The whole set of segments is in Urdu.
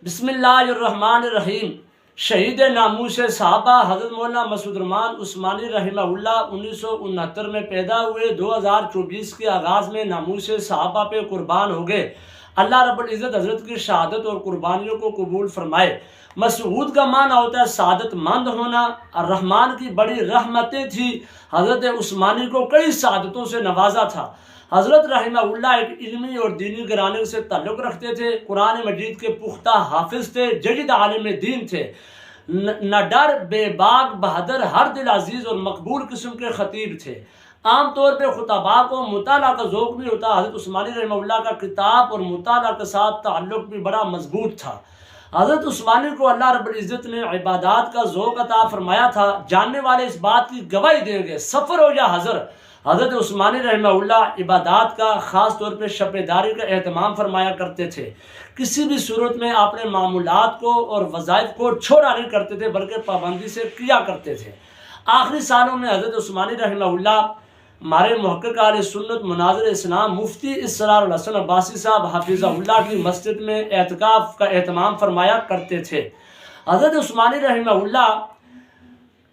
بسم اللہ الرحمن الرحیم۔ شہید ناموس صحابہ حضرت مولانا مسعود رحمان عثمانی رحمہ اللہ 1969 میں پیدا ہوئے، 2024 کے آغاز میں ناموس صحابہ پہ قربان ہو گئے۔ اللہ رب العزت حضرت کی شہادت اور قربانیوں کو قبول فرمائے۔ مسعود کا معنی ہوتا ہے سعادت مند ہونا۔ الرحمن کی بڑی رحمتیں تھی، حضرت عثمانی کو کئی سعادتوں سے نوازا تھا۔ حضرت رحمہ اللہ ایک علمی اور دینی گھرانے سے تعلق رکھتے تھے، قرآن مجید کے پختہ حافظ تھے، جید عالم دین تھے، نہ ڈر، بے باک، بہادر، ہر دل عزیز اور مقبول قسم کے خطیب تھے۔ عام طور پہ خطباء کو مطالعہ کا ذوق بھی ہوتا۔ حضرت عثمانی رحمہ اللہ کا کتاب اور مطالعہ کے ساتھ تعلق بھی بڑا مضبوط تھا۔ حضرت عثمانی کو اللہ رب العزت نے عبادات کا ذوق عطا فرمایا تھا۔ جاننے والے اس بات کی گواہی دیں گے، سفر ہو یا حضر، حضرت عثمانی رحمہ اللہ عبادات کا خاص طور پہ شب داری کا اہتمام فرمایا کرتے تھے۔ کسی بھی صورت میں اپنے معمولات کو اور وظائف کو چھوڑا نہیں کرتے تھے، بلکہ پابندی سے کیا کرتے تھے۔ آخری سالوں میں حضرت عثمانی رحمہ اللہ ہمارے محقق اہل سنت مناظر اسلام مفتی اسرار الحسن عباسی صاحب حفظہ اللہ کی مسجد میں اعتکاف کا اہتمام فرمایا کرتے تھے۔ حضرت عثمانی رحمہ اللہ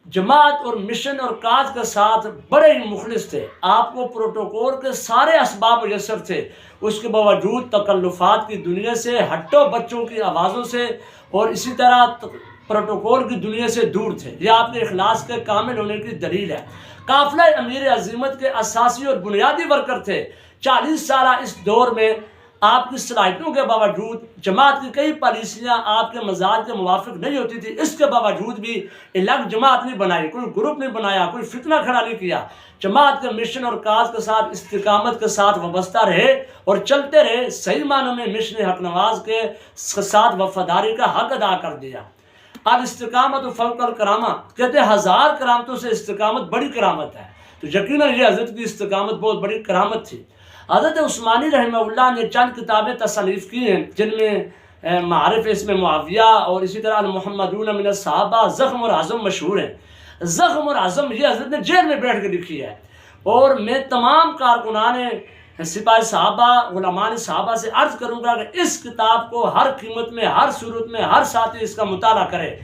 جماعت اور مشن اور کاج کے ساتھ بڑے ہی مخلص تھے۔ آپ کو پروٹوکول کے سارے اسباب میسر تھے، اس کے باوجود تکلفات کی دنیا سے، ہٹو بچوں کی آوازوں سے اور اسی طرح پروٹوکول کی دنیا سے دور تھے۔ یہ آپ کے اخلاص کے کامل ہونے کی دلیل ہے۔ قافلہ امیر عظیمت کے اساسی اور بنیادی ورکر تھے۔ 40 سالہ اس دور میں آپ کی صلاحیتوں کے باوجود جماعت کی کئی پالیسیاں آپ کے مزاج کے موافق نہیں ہوتی تھی، اس کے باوجود بھی الگ جماعت نہیں بنائی، کوئی گروپ نہیں بنایا، کوئی فتنہ کھڑا نہیں کیا۔ جماعت کے مشن اور کاج کے ساتھ استقامت کے ساتھ وابستہ رہے اور چلتے رہے۔ صحیح معنوں میں مشن حق نواز کے ساتھ وفاداری کا حق ادا کر دیا۔ اب استقامت و فوق الکرامہ کہتے ہیں، 1000 کرامتوں سے استقامت بڑی کرامت ہے، تو یقیناً یہ حضرت کی استقامت بہت بڑی کرامت تھی۔ حضرت عثمانی رحمہ اللہ نے چند کتابیں تصنیف کی ہیں، جن میں معارف اسم معاویہ اور اسی طرح المحمدون من الصحابہ، زخم اور عزم مشہور ہیں۔ زخم اور عزم یہ حضرت نے جیل میں بیٹھ کے لکھی ہے، اور میں تمام کارکنان سپاہ صحابہ، علماء صحابہ سے عرض کروں گا کہ اس کتاب کو ہر قیمت میں، ہر صورت میں، ہر ساتھی اس کا مطالعہ کرے۔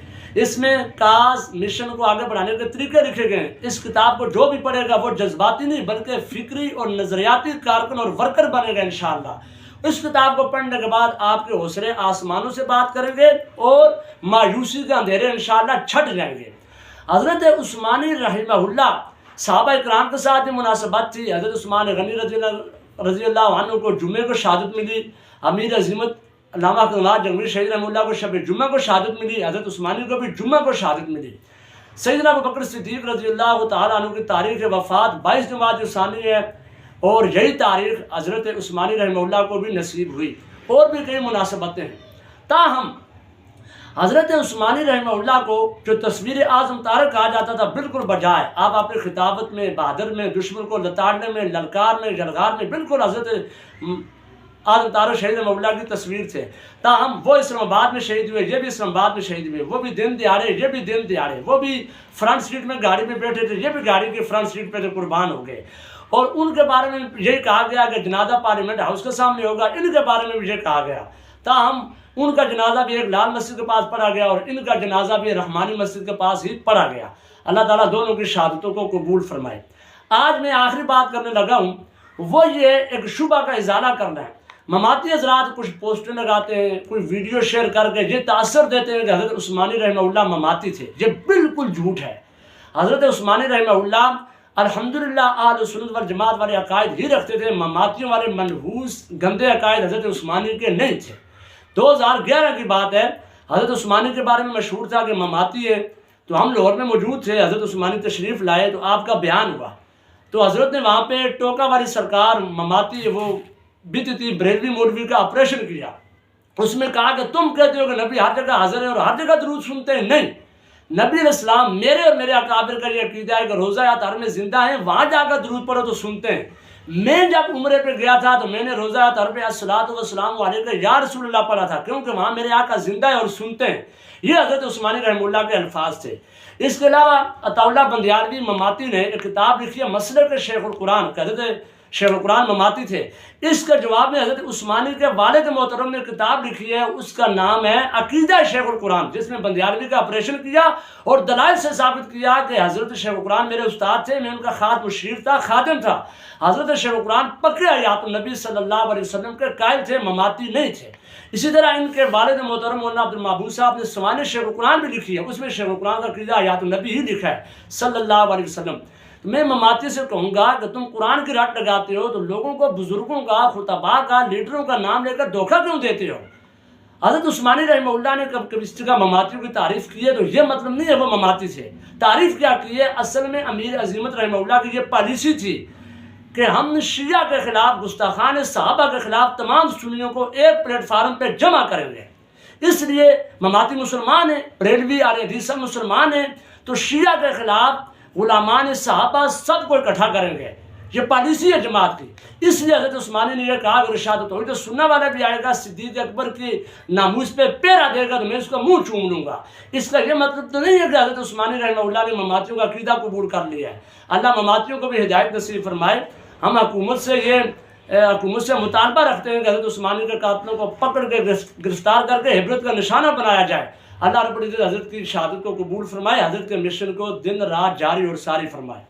اس میں کاز مشن کو آگے بڑھانے کے طریقے لکھے گئے ہیں۔ اس کتاب کو جو بھی پڑھے گا وہ جذباتی نہیں بلکہ فکری اور نظریاتی کارکن اور ورکر بنے گا انشاءاللہ۔ اس کتاب کو پڑھنے کے بعد آپ کے حوصلے آسمانوں سے بات کریں گے اور مایوسی کے اندھیرے انشاءاللہ چھٹ جائیں گے۔ حضرت عثمانی رحمہ اللہ صحابہ اکرام کے ساتھ بھی مناسبت تھی۔ حضرت عثمان غنی رضی اللہ عنہ کو جمعے کو شہادت ملی، امیر عظیمت علامہ اقبال جنگلی شہید رحمہ اللہ کو شب جمعہ کو شہادت ملی، حضرت عثمانی کو بھی جمعہ کو شہادت ملی۔ سیدنا ابوبکر صدیق رضی اللہ تعالیٰ عنہ کی تاریخ وفات 22 جمادی الثانی ہے، اور یہی تاریخ حضرت عثمانی رحمہ اللہ کو بھی نصیب ہوئی۔ اور بھی کئی مناسبتیں ہیں۔ تاہم حضرت عثمانی رحمہ اللہ کو جو تصویر اعظم طارق کہا جاتا تھا، بالکل بجائے آپ اپنی خطابت میں، بہادر میں، دشمن کو لتاڑنے میں، للکار میں، جلغار میں بالکل حضرت اعظم طارق شہید رحمہ اللہ کی تصویر تھے۔ تاہم وہ اسلام آباد میں شہید ہوئے، یہ بھی اسلام آباد میں شہید ہوئے، وہ بھی دن دیہڑے، یہ بھی دن دیہڑے، وہ بھی فرنٹ سیٹ میں گاڑی میں بیٹھے تھے، یہ بھی گاڑی کے فرنٹ سیٹ پہ قربان ہو گئے۔ اور ان کے بارے میں یہی کہا گیا کہ جنازہ پارلیمنٹ ہاؤس کے سامنے ہوگا، ان کے بارے میں بھی یہ کہا گیا۔ تاہم ان کا جنازہ بھی ایک لال مسجد کے پاس پڑھا گیا اور ان کا جنازہ بھی رحمانی مسجد کے پاس ہی پڑھا گیا۔ اللہ تعالیٰ دونوں کی شہادتوں کو قبول فرمائے۔ آج میں آخری بات کرنے لگا ہوں، وہ یہ ایک شبہ کا ازالہ کرنا ہے۔ مماتی حضرات کچھ پوسٹر لگاتے ہیں، کوئی ویڈیو شیئر کر کے یہ تاثر دیتے ہیں کہ حضرت عثمانی رحمہ اللہ مماتی تھے۔ یہ بالکل جھوٹ ہے۔ حضرت عثمانی رحمہ اللہ الحمدللہ اہل سنت والجماعت والے عقائد ہی رکھتے تھے۔ مماتیوں والے منحوس گندے عقائد حضرت عثمانی کے نہیں تھے۔ 2011 کی بات ہے، حضرت عثمانی کے بارے میں مشہور تھا کہ مماتی ہے، تو ہم لاہور میں موجود تھے، حضرت عثمانی تشریف لائے تو آپ کا بیان ہوا، تو حضرت نے وہاں پہ ٹوکا والی سرکار مماتی وہ بدعتی بریلوی مولوی کا آپریشن کیا۔ اس میں کہا کہ تم کہتے ہو کہ نبی ہر جگہ حاضر ہے اور ہر جگہ درود سنتے ہیں، نہیں، نبی علیہ السلام میرے اور میرے اکابر کا یہ عقیدہ ہے کہ روزہ اطہار میں زندہ ہیں، وہاں جا کر درود پڑھو تو سنتے ہیں۔ میں جب عمرے پہ گیا تھا تو میں نے روزہ اطہار پہ الصلاۃ والسلام علیکہ یا رسول اللہ پڑھا تھا، کیونکہ وہاں میرے آقا زندہ ہے اور سنتے ہیں۔ یہ حضرت عثمانی رحمہ اللہ کے الفاظ تھے۔ اس کے علاوہ عطا اللہ بندیالوی مماتی نے ایک کتاب لکھی ہے مسلک شیخ القرآن، حضرت شیخ القرآن مماتی تھے. اس کے جواب میں حضرت عثمانی کے والد محترم نے کتاب لکھی ہے، اس کا نام ہے عقیدہ شیخ القرآن، جس میں بندیالوی کا آپریشن کیا اور دلائل سے ثابت کیا کہ حضرت شیخ القرآن میرے استاد تھے، میں ان کا خاتم الشریف تھا، خادم تھا. حضرت شیخ القرآن پکے حیات النبی صلی اللہ علیہ وسلم کے قائل تھے، مماتی نہیں تھے. اسی طرح ان کے والد محترم مولانا عبد المعبود صاحب نے سوانح شیخ القرآن بھی لکھی ہے، اس میں شیخ القرآن کا عقیدہ حیات النبی ہی لکھا ہے صلی اللہ علیہ وسلم. تو میں مماتی سے کہوں گا کہ تم قرآن کی رٹ لگاتے ہو تو لوگوں کو بزرگوں کا، خطباء کا، لیڈروں کا نام لے کر دھوکہ کیوں دیتے ہو؟ حضرت عثمانی رحمہ اللہ نے کبھی اس جگہ مماتیوں کی تعریف کی ہے تو یہ مطلب نہیں ہے وہ مماتی سے. تعریف کیا کی ہے؟ اصل میں امیر عظیمت رحمہ اللہ کی یہ پالیسی تھی کہ ہم شیعہ کے خلاف، گستاخان صحابہ کے خلاف تمام سنیوں کو ایک پلیٹ فارم پہ جمع کریں گے. اس لیے مماتی مسلمان ہیں، بریلوی اہل حدیث مسلمان ہیں، تو شیعہ کے خلاف غلامان صحابہ سب کو اکٹھا کریں گے. یہ پالیسی ہے جماعت کی. اس لیے حضرت عثمانی نے یہ کہا کہ ارشاد توحید سننے والا بھی آئے گا، صدیق اکبر کی ناموس پہ پیرا دے گا تو میں اس کا منہ چوم لوں گا. اس کا یہ مطلب تو نہیں ہے کہ حضرت عثمانی رحمہ اللہ نے مماتیوں کا عقیدہ قبول کر لیا ہے. اللہ مماتیوں کو بھی ہدایت نصیب فرمائے. ہم حکومت سے مطالبہ رکھتے ہیں کہ حضرت عثمانی کے قاتلوں کو پکڑ کے گرفتار کر کے عبرت کا نشانہ بنایا جائے. اللہ رب العزت حضرت کی شہادت کو قبول فرمائے، حضرت کے مشن کو دن رات جاری اور ساری فرمائے.